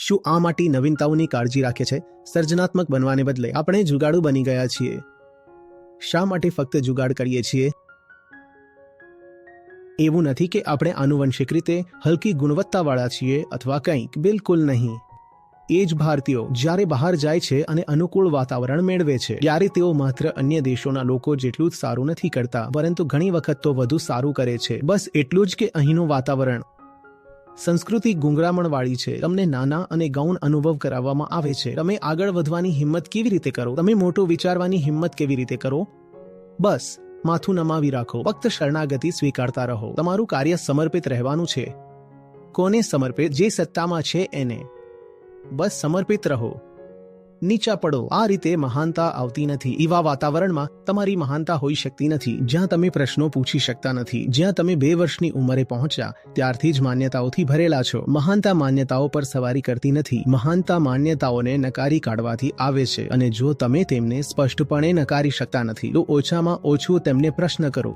શું આ માટી નવીનતાઓની કાળજી રાખે છે? સર્જનાત્મક બનવાને બદલે આપણે જુગાડુ બની ગયા છીએ. શા માટે ફક્ત જુગાડ કરીએ છીએ? એવું નથી કે આપણે આનુવંશિક રીતે હલકી ગુણવત્તાવાળા છીએ અથવા કંઈક, બિલકુલ નહીં. એ જ ભારતીયો જ્યારે બહાર જાય છે અને અનુકૂળ વાતાવરણ મેળવે છે ત્યારે તેઓ માત્ર અન્ય દેશોના લોકો જેટલું જ સારું નથી કરતા, પરંતુ ઘણી વખત તો વધુ સારું કરે છે. બસ એટલું જ કે અહીંનું વાતાવરણ, સંસ્કૃતિ ગુંગરામણવાળી છે. તમને નાના અને ગૌણ અનુભવ કરાવવામાં આવે છે. તમે આગળ વધવાની હિંમત કેવી રીતે કરો? તમે મોટું વિચારવાની હિંમત કેવી રીતે કરો? બસ માથું નમાવી રાખો. ફક્ત શરણાગતિ સ્વીકારતા રહો. તમારું કાર્ય સમર્પિત રહેવાનું છે. કોને સમર્પિત? જે સત્તામાં છે એને. બસ સમર્પિત રહો. નીચા પડો. આ રીતે મહાનતા આવતી નથી. એવા વાતાવરણમાં તમારી મહાનતા હોઈ શકતી નથી જ્યાં તમે પ્રશ્નો પૂછી શકતા નથી. જ્યાં તમે 2 વર્ષની ઉંમરે પહોંચ્યા ત્યારથી જ માન્યતાઓથી ભરેલા છો. મહાનતા માન્યતાઓ પર સવારી કરતી નથી. મહાનતા માન્યતાઓને નકારી કાઢવાથી આવે છે. અને જો તમે તેમને સ્પષ્ટપણે નકારી શકતા નથી તો ઓછામાં ઓછું તેમને પ્રશ્ન કરો.